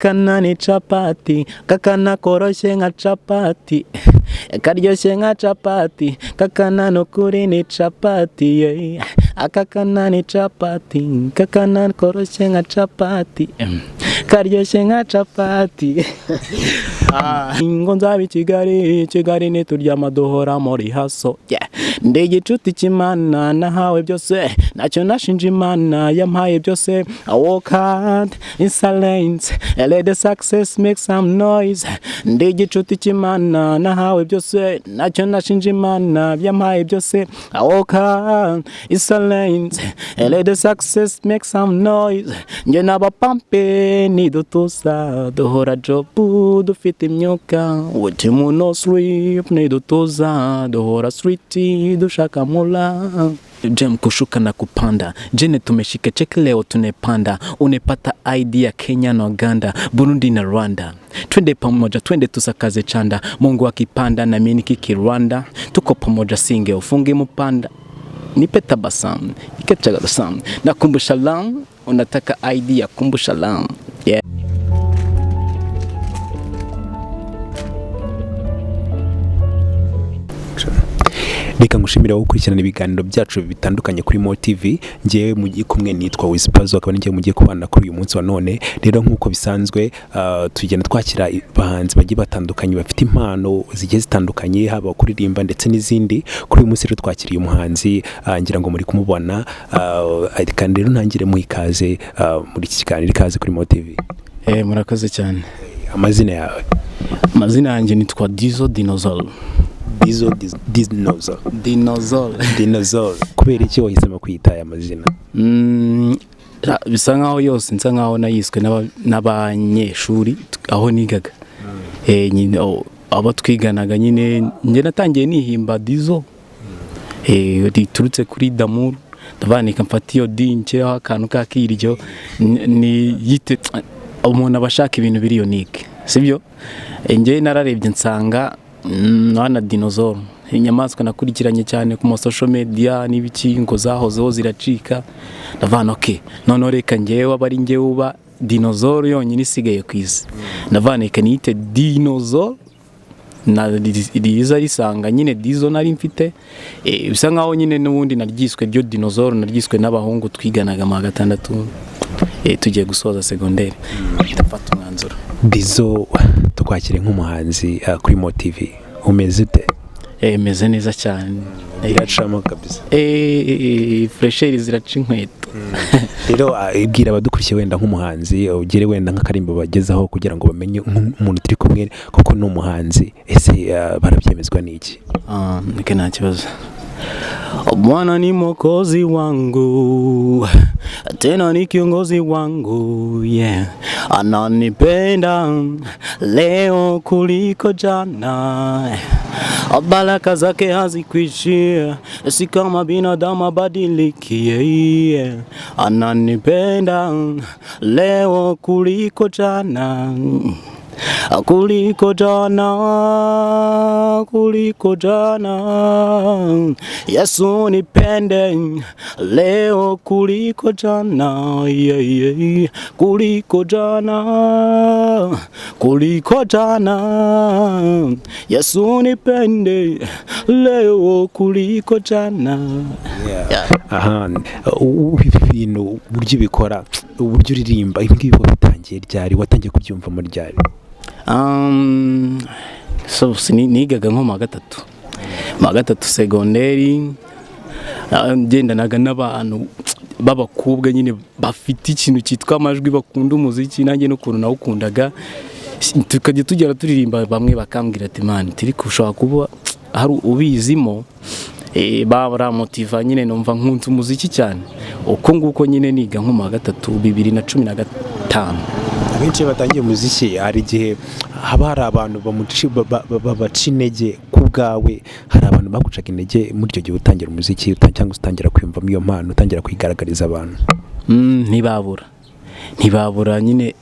Akana ni capati, kakana karyoshye nka capati, karyoshye nka capati, kakana nukuri ni capati, yeah. Akakana ni capati, kakana karyoshye nka capati, karyoshye nka capati. Ngo nzabe Kigali nituryama duhora muri haso, yeah. Ndi igicuti cy'Imana nahawe byose, nacyo nashinja Imana yampaye byose. I walk hard in silence, let the success make some noise. Ndi igicuti cy'Imana nahawe byose, nacyo nashinja Imana yampaye byose. I walk hard in silence, let the success make some noise. Nje n'abapampe nidutuza duhora jobu dufite imyuka, utimu no sleep nidutuza duhora street dushaka mula. Jem kushuka na kupanda, jene tumeshika cheki leo tunepanda. Unepata idea Kenya na Uganda, Burundi na Rwanda. Twende pamoja, twende tusakaze chanda. Mungu akipanda na mimi nikiki Rwanda. Tuko pamoja singe ufunge mupanda. Nipe tabasamu, ikechaga tabasamu. Na kumbusha lam, unataka idea kumbusha lam. Yeah. Reka ngushimira wo gukurikirana ibiganiro byacu bitandukanye kuri Mo TV. Ngiye mugiye kumwe nitwa Wizpazo, akaba ngiye mugiye kubana kuri uyu munsi wa none. Rero nkuko bisanzwe tugenda twakira bahanzi bagiye batandukanye bafite impano zigiye zitandukanye, haba kuririmba ndetse n'izindi. Kuri uyu munsi rero twakiriye umuhanzi ngira ngo muri kumubona, kandi rero ntangire mu ikaze muri iki kiganiro. Ikaze kuri Mo TV. Murakoze cyane. Amazina yawe? Amazina yanjye nitwa DIZZO dinozolle. Dinozolle. Kubera iki wahisemo kwita aya mazina? Bisa nkaho yose nsa nkaho nayiswe n'abanyeshuri aho nigaga. Nyine abo twiganaga nyine nje natangiye nihimba DIZZO. Riturutse kuri Damour. Ndavanika mfatiyo dinche akantu kakiryo ni yite umuntu abashaka ibintu biri unique. Sibyo? Nje nararebye nsanga na dinozolle inyamaswa nakurikiranye cyane ku social media n'ibiki ngo zahozeho ziracika. Ndavana okay, none reka ngewe abari ngewe uba dinozolle yonyine isigaye ku isi. Ndavaneka nite dinozolle na riza risanga nyine DIZZO nari mfite. Bisa nkaho nyine n'ubundi naryiswe ryo dinozolle, naryiswe n'abahungu twiganaga mu gatandatu tugiye gusoza secondaire. Ndafata umwanzuro. DIZZO tukwakire nk'umuhanzi kuri Mo TV. Umeze ute? Meze neza cyane. Iracamo kabisa. Fresheri ziraca inkweto. Rero ibwira abadukurikiye wenda nk'umuhanzi, ugere wenda nk'akarimbo bagezaho kugira ngo bamenye umuntu turi kumwe koko n'umuhanzi. Ese barabyemezwa n'iki? Nike nta kibazo. Bwana ni mwokozi wangu, tena ni kiongozi wangu, yeah. Ananipenda leo kuliko jana, baraka zake hazikuishia, si kama binadamu abadiliki, yeah. Ananipenda leo kuliko jana, kuliko jana, Yesu nipende leo kuliko jana, yeah, yeah. Kuliko jana, Yesu nipende leo kuliko jana. Aha, ibintu uburyo bikora, uburyo uririmba, ibi ngibi bitangiye ryari? Watangiye kubyumva muri ryari? So nigaga nko mu gatatu secondaire. Ngendanaga n'abantu b'abakobwa nyine bafite ikintu cyitwa amajwi, bakunda umuziki, nanjye n'ukuntu nawukundaga. Tukajya tugera turirimba, bamwe bakambwira ati man turi kushaka kuba hari ubizimo. Baramotiva nyine numva nkunze umuziki cyane. Uko nguko nyine niga nko mu gatatu 2015. Abenshi batangiye umuziki hari igihe haba hari abantu babaca intege. Ku bwawe hari abantu bagucaga intege muri icyo gihe utangira umuziki cyangwa utangira kwiyumvamo iyo mpano, utangira kwigaragariza abantu? Ntibabura nyine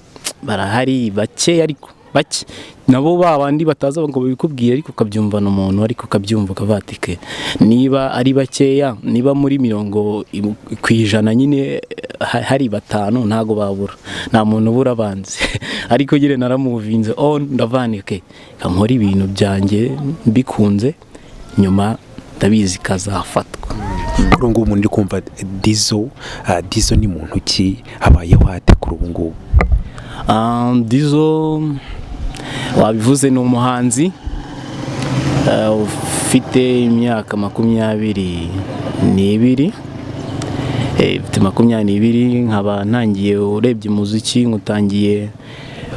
barahari bake, ariko bake nabo babandi bataza ngo babikubwire ariko ukabyumvana umuntu ariko ukabyumva ukavatike niba ari bakeya niba muri 100% nyine hari batanu ntago babura nta muntu ubura abanzi ariko gire naramuvinze ndavanike kamora ibintu byanjye mbikunze nyuma ndabizi kazafatwa kuri ngo umuntu uri kumva DIZZO ni muntu ki abayeho hate kuri ubu ngubu DIZZO wabivuze ni umuhanzi ufite imyaka 22 ufite 22 nkaba ntangiye urebye muziki ngutangiye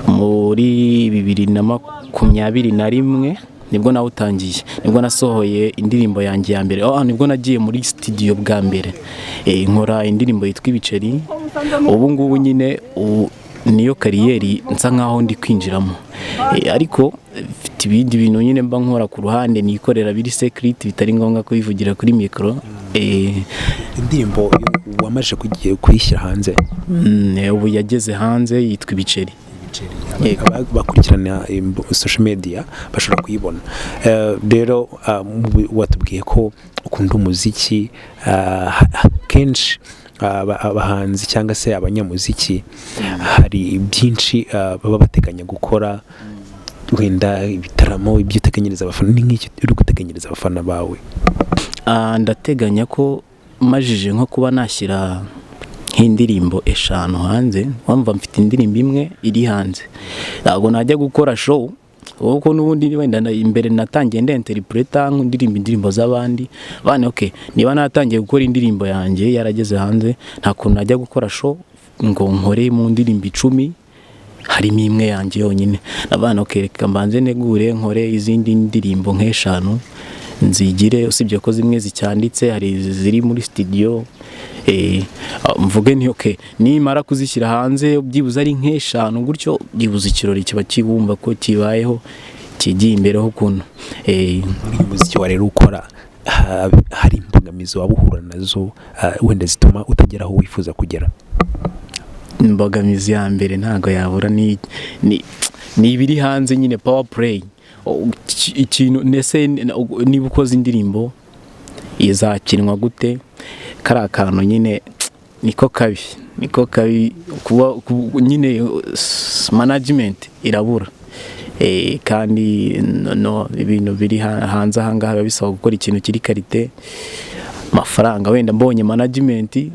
muri 2021 nibwo nawutangiye nibwo nasohoye indirimbo yanjye ya mbere nibwo nagiye muri studio bwa mbere nkora indirimbo yitwa ibiceri ubu ngubu nyine niyo kariyeri nsa nkaho ndi kwinjiramo ariko mfite ibindi bintu nyine mba nkora ku ruhande nikorera biri secret bitari ngombwa kubivugira kuri micro indirimbo wamaje kuyishyira hanze ubu yageze hanze yitwa ibiceri bakurikirana social media bashobora kuyibona rero watubwiye ko ukunda umuziki kenshi abahanzi cyangwa se abanyamuziki hari byinshi baba bateganya gukora wenda ibitaramo ibyo uteganyiriza abafana ni nk'iki uri guteganyiriza abafana bawe ndateganya ko majije nko kuba nashyira nk'indirimbo 5 hanze wumva mfite indirimbo imwe iri hanze ntabwo najya gukora show kuko n'ubundi wenda imbere natangiye interpreter indirimbo z'abandi bane niba natangiye gukora indirimbo yanjye yarageze hanze nta kuntu najya gukora show ngo nkore mu ndirimbo 10 harimo imwe yanjye yonyine abana reka mbanze negure nkore izindi ndirimbo nk'eshanu nzigire usibye ko zimwe zicyanditse hari ziri muri studio mvuge ni nimara kuzishyira hanze byibuze ari nk'eshanu gutyo byibuze ikirori kiba kibumva ko kibayeho kigiye imbere ho kuntu umuziki wa rero ukora hari imbogamizi wabuhura nazo wenda zituma utagera aho wifuza kugera imbogamizi ya mbere ntago yabura ni ibiri hanze nyine power play ikintu nese niba ukoze indirimbo izakinwa gute kari akantu nyine niko kabi kuba nyine management irabura kandi ibintu biri hanze ahangaha biba bisaba gukora ikintu kiri karite amafaranga wenda mbonye management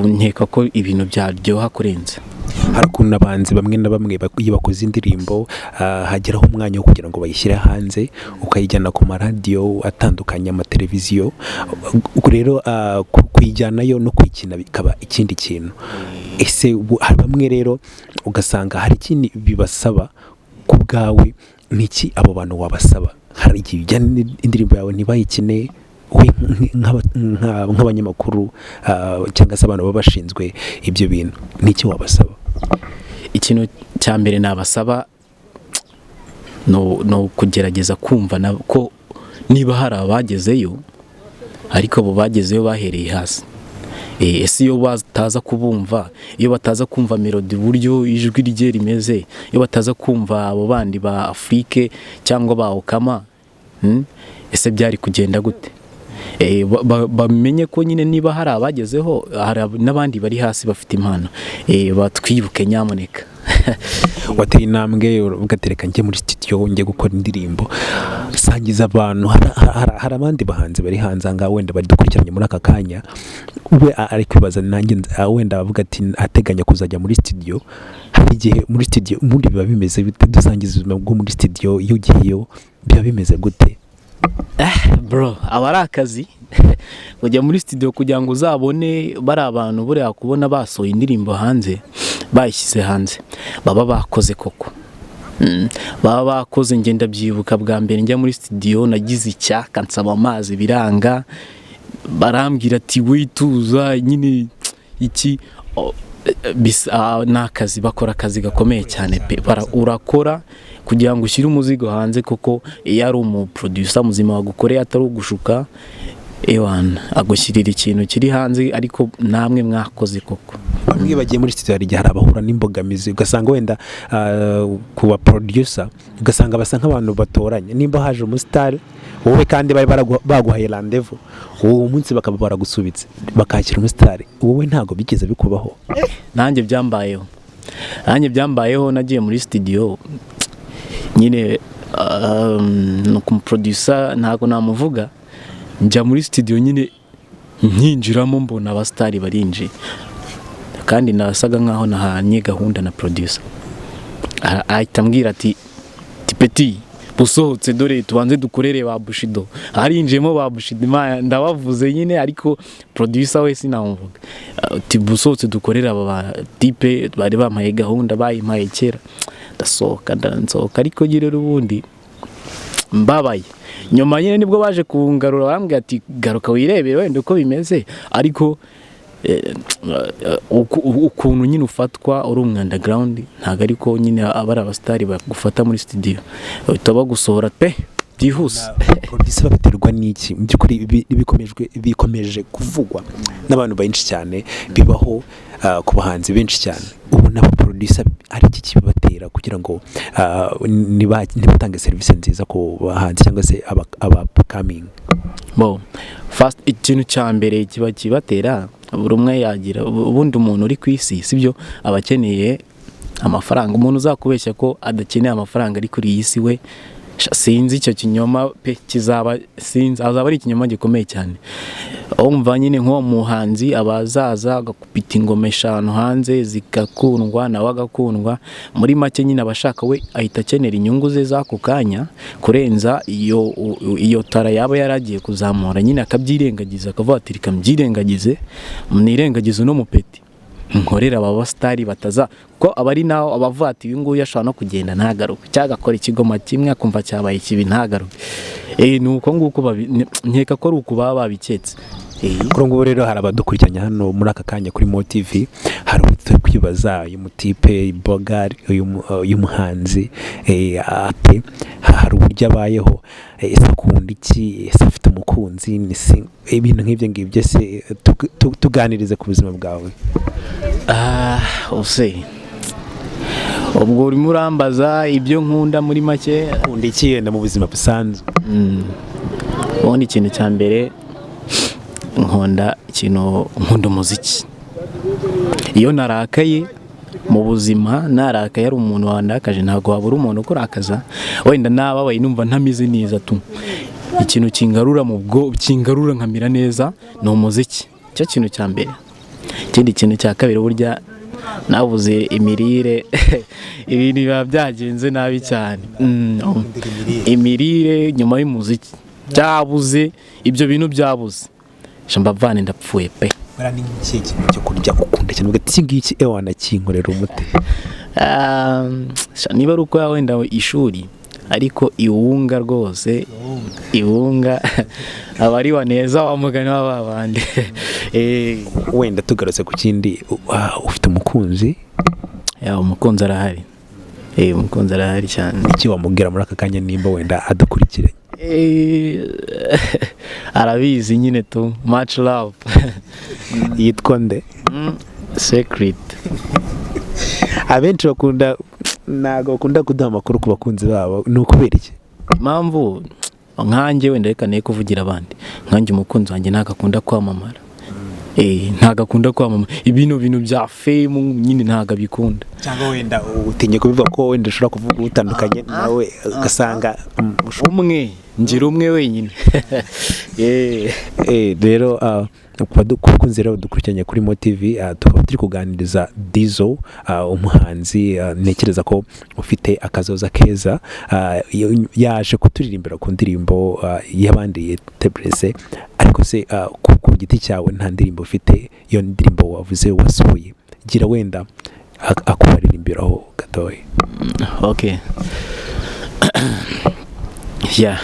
nkeka ko ibintu byaryoha kurenza hari ukuntu abanzi bamwe na bamwe iyo bakoze indirimbo hageraho umwanya wo kugira ngo bayishyire hanze ukayijyana ku maradiyo atandukanye amateleviziyo rero kuyijyanayo no kuyikina bikaba ikindi kintu ese hari bamwe rero ugasanga hari ikindi bibasaba ku bwawe niki abo bantu wabasaba hari igihe ujyana indirimbo yawe ntibayikine nk'abanyamakuru cyangwa se abantu baba bashinzwe ibyo bintu niki wabasaba ikintu cya mbere nabasaba no kugerageza kumva ko niba hari abagezeyo ariko abo bagezeyo bahereye hasi ese iyo bataza kubumva iyo bataza kumva melody buryo ijwi rye rimeze iyo bataza kumva abo bandi ba Afrique cyangwa ba Akana ese byari kugenda gute bamenye ko nyine niba hari abagezeho hari n'abandi bari hasi bafite impano batwibuke nyamuneka wateye intambwe ugatereka njye muri studio njye gukora indirimbo sangiza abantu hari abandi bahanzi bari hanze anga wenda badukurikiranye muri aka kanya we ari kwibaza nanjye wenda bavuga ati ateganya kuzajya muri studio hari igihe muri studio ubundi biba bimeze bite dusangiza ubuzima bwo muri studio iyo ugiyeyo biba bimeze gute bro abari akazi kujya muri studio kugira ngo uzabone bari abantu buriya kubona basohoye indirimbo hanze bayishyize hanze baba bakoze koko baba bakoze ngenda byibuka bwa mbere njya muri studio nagize icyaka nsaba amazi biranga barambwira ati wituza nyine iki nakazi bakora akazi gakomeye cyane pe urakora kugira ngo ushyire umuzigo hanze koko iyo ari umuproducer muzima wagukoreye atari ugushuka agushyirira ikintu kiri hanze ariko namwe mwakoze koko bamwe bagiye muri studio hari igihe hari abahura n'imbogamizi ugasanga wenda kuba producer ugasanga basa nk'abantu batoranye nimba haje umustar wowe kandi bari baguhaye rendezvous uwo munsi bakaba baragusubitse bakakira umustar wowe ntago bigeze bikubaho nanjye byambayeho nagiye muri studio nyine no kumuproducer ntago namuvuga njya muri studio nyine nkinjiramo mbona abastari barinje kandi nasaga nkaho nahanye gahunda na producer ahita ambwira ati petit busohotse dore tubanze dukorere ba Bushido harinjemo ba Bushido ndabavuze nyine ariko producer we sinamuvuga ati busohotse dukorera aba type bari bampaye gahunda bayimpaye kera ndasohoka ariko girero ubundi mbabaye nyuma nyine nibwo baje kungarura bambwiye ati garuka wirebere wenda uko bimeze ariko ukuntu nyine ufatwa uri underground ntago ariko nyine abari abastari bagufata muri studio uhita bagusohora pe byihuse producer baterwa n'iki mu byukuri bikomeje kuvugwa n'abantu benshi cyane bibaho ku bahanzi benshi cyane ubu n'aba producer ari iki kibatera kugira ngo nibatange service nziza ku bahanzi cyangwa se upcoming first ikintu cya mbere kibatera buri umwe yagira ubundi umuntu uri ku isi sibyo abakeneye amafaranga umuntu uzakubeshya ko adakeneye amafaranga ari kuri iyi si we sinzi icyo kinyoma pe azaba ari ikinyoma gikomeye cyane umva nyine nko muhanzi abazaza agakupita ingoma 5 hanze zigakundwa nawe agakundwa muri make nyine abashaka we ahita akenera inyungu ze zako kanya kurenza iyo tara yaba yaragiye kuzamura nyine akabyirengagiza akavuga ati reka mbyirengagize mnirengagize no mupeti nkorera aba bastari bataza ko abari naho abavuga ati uyu nguyu yashobora no kugenda ntagaruke cyagakora ikigoma kimwe akumva cyabaye kibi ntagaruke nuko nguko nkeka ko ari uko baba babiketse kuri ngo rero hari abadukurikiranya hano muri aka kanya kuri Mo TV hari utari kwibaza uyu mutipe Bogari uyu muhanzi ate hari uburyo abayeho akunda iki afite umukunzi ibintu nk'ibyo ngibyo se tuganirize ku buzima bwawe ubwo urimo urambaza ibyo nkunda muri make ukunda iki yenda mu buzima busanzwe ubundi ikintu cya mbere nkunda umuziki iyo narakaye mu buzima narakaye ari umuntu wandakaje ntago wabura umuntu ukurakaza wenda nababaye numva ntamize neza tu ikintu kingarura kingarura nkamira neza ni umuziki cyo kintu cya mbere ikindi kintu cya kabiri burya navuze imirire ibintu biba byagenze nabi cyane imirire nyuma y'umuziki byabuze ibyo bintu byabuze mbavane ndapfuye pe barani iki cyo kurya ukunda cyane ugati ngiki ewana kinkorera umuti niba ari uko wenda ishuri ariko iwunga rwose iwunga abari waneza wamugana w'abandi wenda tugarutse ku kindi ufite umukunzi umukunzi arahari umukunzi arahari cyane iki wamubwira muri aka kanya nimba wenda adukurikiranye arabizi nyine tu much love yitwa nde secret abenshi bakunda kuduha amakuru ku bakunzi babo ni ukubera iki impamvu nkanjye wenda reka ne kuvugira abandi nkanjye umukunzi wanjye ntagakunda kwamamara ntagakunda kwamamara ibintu bya fame nyine ntagabikunda cyangwa wenda utinye kubivuga ko wenda ushobora kuvuga utandukanye nawe ugasanga ngira umwe wenyine rero kubakunzi rero dukurikiranye kuri Mo TV tukaba turi kuganiriza DIZZO umuhanzi nekereza ko ufite akazoza keza yaje kuturirimbira ku ndirimbo y'abandi tebrese ariko se ku giti cyawe nta ndirimbo ufite iyo ndirimbo wavuze wasohoye gira wenda akubaririmbiraho gatoya okay yeah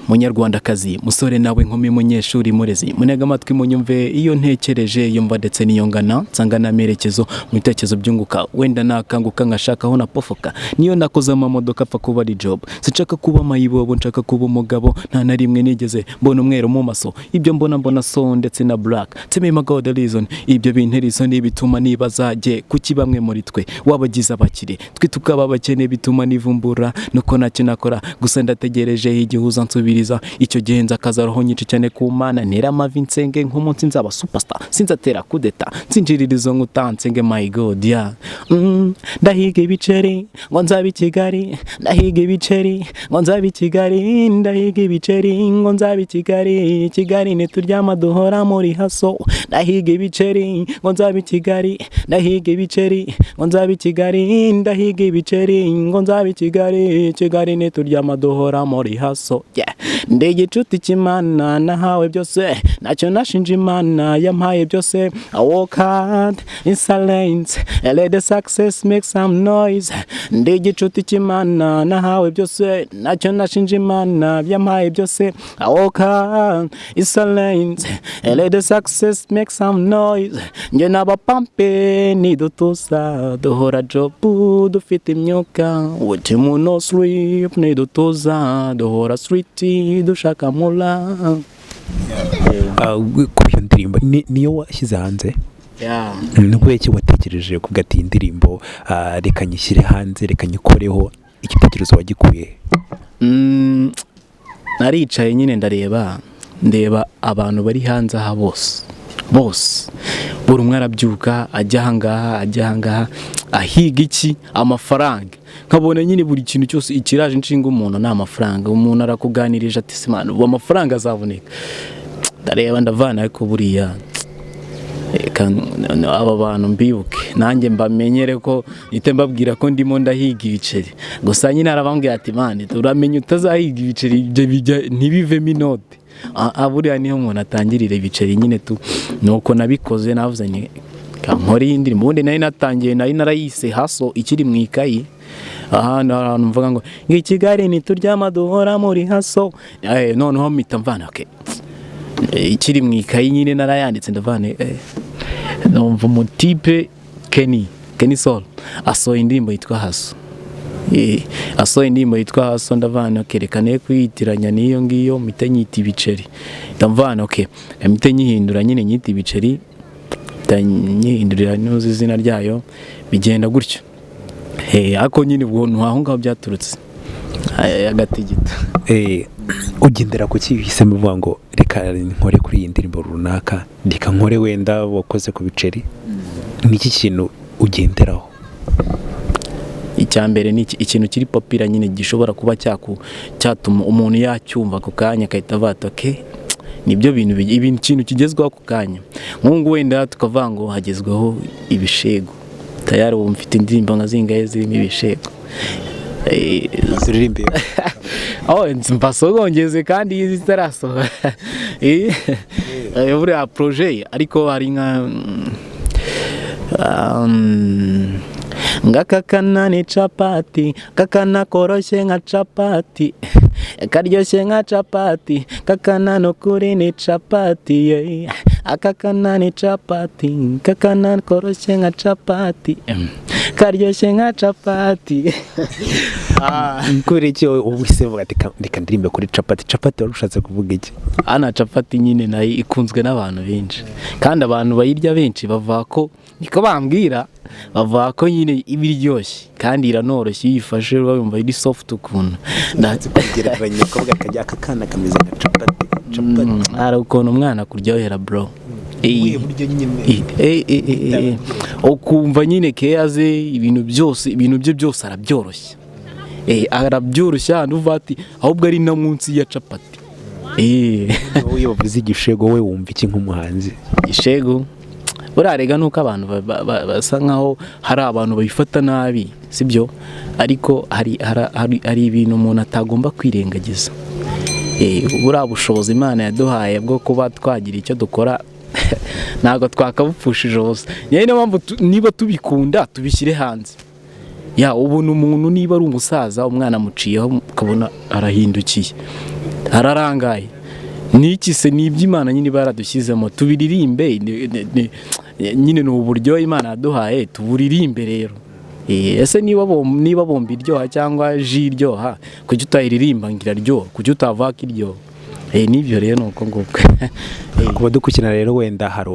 munyarwandakazi, musore nawe nkumi, munyeshuri murezi, munega amatwi munyumve iyo ntekereje, yumva ndetse niyongana nsanga amerekezo mu bitekerezo byunguka, wenda nakanguka nkashaka aho napofoka, niyo nakoze amamodoka apfa kuba ari job, sinshaka kuba mayibobo, nshaka kuba umugabo, nta na rimwe nigeze mbona umweru mu maso, ibyo mbona so ndetse na black, tell me my God the reason, ibyo bintera isoni bituma nibazaje kuki bamwe muri twe wabagize abakire, twe tukaba abakene bituma nivumbura nuko ntacyo nakora, gusa ndategereje igihuza nsubiriza, icyo gihe nzakaza roho nyinshi cyane ku Mana, ntera amavi nsenge nk'umunsi nzaba superstar, sinzatera kudeta nsinjirira izo nkuta nsenge my God yeah. Ndahiga ibiceri ngo nzabe i Kigali, ndahiga ibiceri ngo nzabe i Kigali, ndahiga ibiceri ngo nzabe i Kigali, Kigali ntituryama duhora muri haso, ndahiga ibiceri ngo nzabe i Kigali, ndahiga ibiceri ngo nzabe i Kigali, ndahiga ibiceri ngo nzabe i Kigali, Kigali ntituryama duhora muri haso yeah. Ndi igicuti cy'Imana nahawe byose, ntacyo nashinja Imana yampaye byose, I work hard in silence, let the success make some noise. Ndi igicuti cy'Imana nahawe byose, ntacyo nashinja Imana yampaye byose, I work hard in silence, let the success make some noise. Njye n'abapampe nidutuza duhora job dufite imyuka, umutima no sleep nidutuza duhora street dushaka mula. Kuri iyo ndirimbo niyo washyize hanze? Nubwo iki watekereje kuvuga ati indirimbo reka nyishyire hanze, reka nyikoreho, igitekerezo wagikuye? Naricaye nyine ndeba abantu bari hanze aha bose buri umwe arabyuka ajya ahangaha ahiga iki amafaranga, nkabona nyine buri kintu cyose ikiraje inshinga umuntu ni amafaranga. Umuntu arakuganirije ati simana ubu amafaranga azaboneka, ndareba ndavana ariko buriya aba bantu mbibuke nanjye mbamenyere ko nite mbabwira ko ndimo ndahiga ibiceri, gusa nyine arabambwira ati mani turamenye utazahiga ibiceri ibyo ntibivemo inote. Buriya niyo umuntu atangirira ibiceri nyine nuko nabikoze, navuze ni kankora iyi ndirimbo. Ubundi nari natangiye nari narayise haso ikiri mu ikayi, ahantu mvuga ngo i Kigali ntituryama duhora muri haso, noneho mpita mvana okay ikiri mu ikayi nyine narayanditse ndavane numva umutipe Kenny Soul asohoye indirimbo yitwa haso, asohoye indirimbo yitwa haso, ndavana kerekane kwiyitiranya n'iyo ngiyo mpita nyita ibiceri, ndavana okay mpita nyihindura nyine nyita ibiceri, nyihindurira n'uzi izina ryayo, bigenda gutyo. Ako nyine ubwo aho ngaho byaturutse agatigita. Ugendera ku kihisemo uvuga ngo reka nkore kuri iyi ndirimbo runaka, reka nkore wenda wakoze ku biceri, niki kintu ugenderaho? Icyambere ni ikintu kiri popira nyine gishobora kuba cyatuma umuntu yacyumva ku kanya kahita vata okay nibyo bintu kintu kigezweho ku kanya. Nkungu wenda tukavuga ngo hagezweho ibishego, tayari ubu mfite indirimbo nka zingahe zirimo ibishego ziririmbe mpasogongeze kandi zitarasohora buriya projet ariko hari nka ngakakana ni capati, kakana koroshye nka capati, karyoshye nka capati, kakana nukuri ni capati yeah. Akakana ni capati, kakana koroshye nka capati, karyoshye nka capati. Kuri cyo ubise vuga ati reka ndirimbe kuri capati warushatse kuvuga iki? Ana capati nyine nayo ikunzwe n'abantu benshi, kandi abantu bayirya benshi bavuga ko niko bambwira, bavuga ko nyine ibiryoshye kandi iranoroshye, yifashe bumva iri soft ukuntu. Natse kugereranya ko bwakajya akakana kameze nka capati. Ara ukuntu umwana kuryohera bro. Buryo nyine ukumva nyine keyaze ibintu bye byose arabyoroshye. Arabyoroshye ahantu ati ahubwo ari na munsi ya capati. Wowe bavuze igishego, we wumva iki nk'umuhanzi? Igishego burarega nuko abantu basa nkaho hari abantu bayifata nabi sibyo, ariko hari ibintu umuntu atagomba kwirengagiza. Buriya bushobozi Imana yaduhaye bwo kuba twagira icyo dukora ntabwo twakabupfushije hose. Niyo mpamvu niba tubikunda tubishyire hanze, ya ubona umuntu niba ari umusaza umwana amuciyeho ukabona arahindukiye ararangaye niki se n'iby'Imana nyine baradushyizemo tubiririmbe nyine ni uburyo Imana yaduhaye tuburirimbe rero ese niba bombi iryoha cyangwa ji iryoha kujya utayiririmba ngira ryoha kujya utavaka iryoha nibyo rero nuko nguko kuba dukurikirana rero wenda hari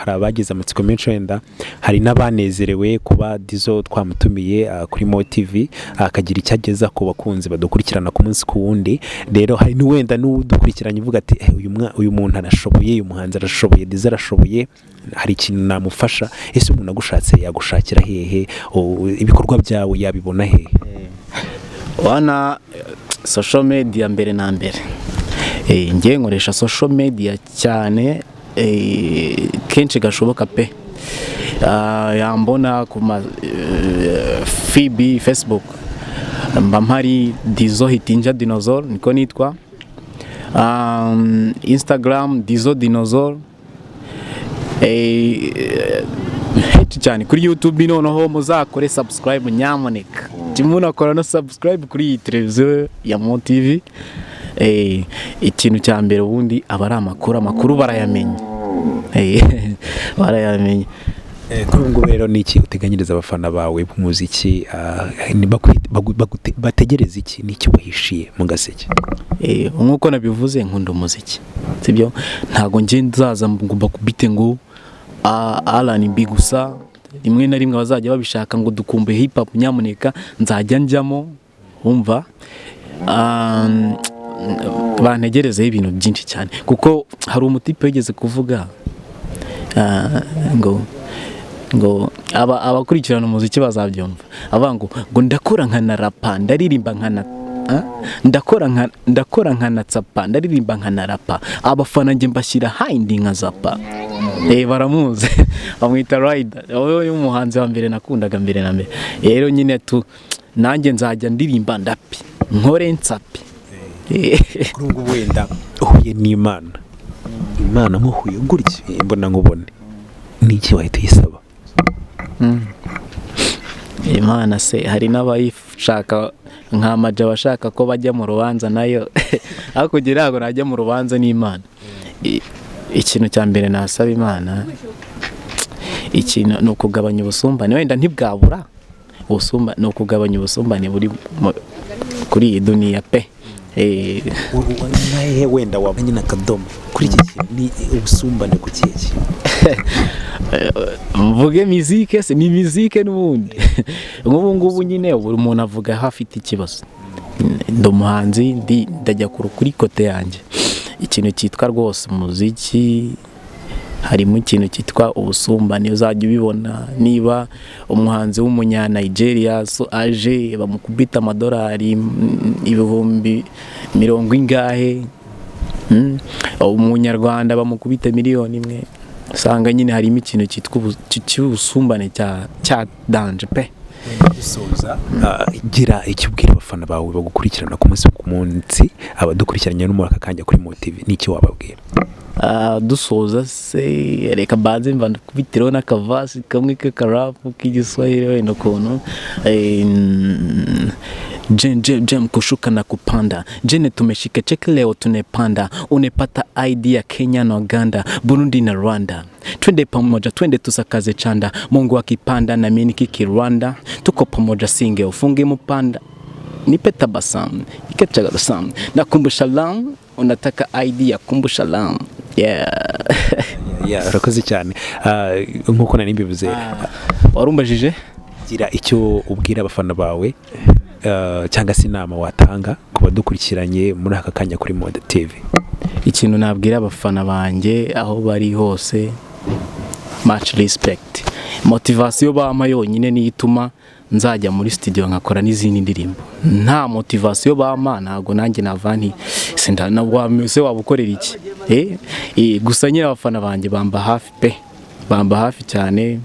abagize amatsiko menshi wenda hari n'abanezerewe kuba DIZZO twamutumiye kuri Mo TV akagira icyo ageza ku bakunzi badukurikirana ku munsi ku wundi rero hari n'uwenda n'udukurikiranye uvuga ati uyu muntu arashoboye uyu muhanzi arashoboye DIZZO arashoboye hari ikintu namufasha ese umuntu agushatse yagushakira hehe ibikorwa byawe yabibona hehe wana social media mbere na mbere ngiye nkoresha social media cyane kenshi gashoboka pe yambona ku FB Facebook mba mpari DIZZO hitinja dinozolle niko nitwa Instagram DIZZO dinozolle cyane kuri YouTube noneho muzakore subscribe nyamuneka kimuna akora no subscribe kuri iyi televiziyo ya Mo TV ikintu cya mbere ubundi aba ari amakuru barayamenya barayamenya kuri ngo rero niki uteganyiriza abafana bawe b'umuziki bategereza iki niki wahishiye mu gaseke nkuko nabivuze nkunda umuziki sibyo ntago nje nzaza ngomba kubite ngo R&B gusa rimwe na rimwe bazajya babishaka ngo dukumbe hip hop nyamuneka nzajya njyamo umva bantegerezeho ibintu byinshi cyane kuko hari umutipe wigeze kuvuga ngo abakurikirana umuziki bazabyumva avuga ngo ndakora nkana rapa ndaririmba nkana ndakora nkana tsapa ndaririmba nkana rapa abafana nge mbashyira handi nka zapa baramuzi bamwita Rider uyu muhanzi wa mbere nakundaga mbere na mbere rero nyine nanjye nzajya ndirimba ndapi nkore nsapi kuri ngo wenda uhuye n'Imana muhuye gutya mbona nkubone niki wahita uyisaba Imana se hari n'abayishaka nk'amaja bashaka ko bajya mu rubanza nayo aho kugira ngo najya mu rubanza n'Imana ikintu cya mbere nasaba Imana ikintu ni ukugabanya ubusumbane wenda ntibwabura ubusumbane ni ukugabanya ubusumbane buri kuri iyi duniya pe nahe wenda wabanye n'akadomo kuri iki ni ubusumbane ku kiki mvuge muziki se ni muziki n'ubundi nk'ubu ngubu nyine buri muntu avuga hafite ikibazo ndi umuhanzi ndajya kuri kote yanjye ikintu cyitwa rwose umuziki harimo ikintu cyitwa ubusumbane uzajya ubibona niba umuhanzi w'umunya Nigeria aje bamukubita amadolari 20,000 ingahe umunyarwanda bamukubita 1,000,000 usanga nyine harimo ikintu cyitwa ubusumbane cya danger pe gusoza gira icyo ubwira abafana bawe bagukurikirana ku munsi ku munsi abadukurikiranye no muri aka kanya kuri Mo TV niki wababwira dusoza se reka banze mva kubitiraho n'akavasi kamwe k'akarapu k'igiswahili wenda ukuntu Jem kushuka na kupanda jene tumeshika cheki leo tunepanda unepata idea Kenya na Uganda Burundi na Rwanda twende pamoja twende tusakaze chanda Mungu akipanda na mimi nikiki Rwanda tuko pamoja singe ufunge mpanda nipe tabasamu ikechaga tabasamu nakumbusha lam unataka idea kumbusha lam urakoze cyane nkuko nari mbivuze warumbajije gira icyo ubwira abafana bawe cyangwa se inama watanga ku badukurikiranye muri aka kanya kuri Mo TV ikintu nabwira abafana banjye aho bari hose much respect motivation bampa yonyine ni ituma nzajya muri studio nkakora n'izindi ndirimbo nta motivation bampa ntago nanjye navanti se wabukorera iki gusa nyine abafana banjye bamba hafi pe bamba hafi cyane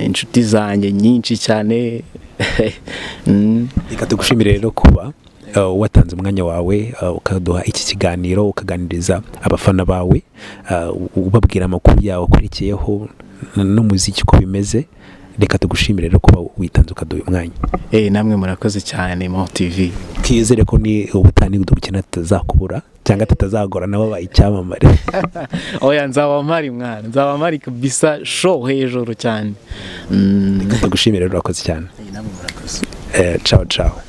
inshuti zanjye nyinshi cyane reka tugushimire rero kuba watanze umwanya wawe ukaduha iki kiganiro ukaganiriza abafana bawe ubabwira amakuru yawe akurikiyeho n'umuziki uko bimeze reka tugushimire rero kuba witanze ukaduha umwanya. Namwe murakoze cyane Mo TV. Twizere ko ni ubutani dukina tutazakubura cyangwa tutazagora nabo bayicyamamare. Oya nzaba mpari kabisa show hejuru cyane. Reka tugushimire rero urakoze cyane. Namwe murakoze. Ciao ciao.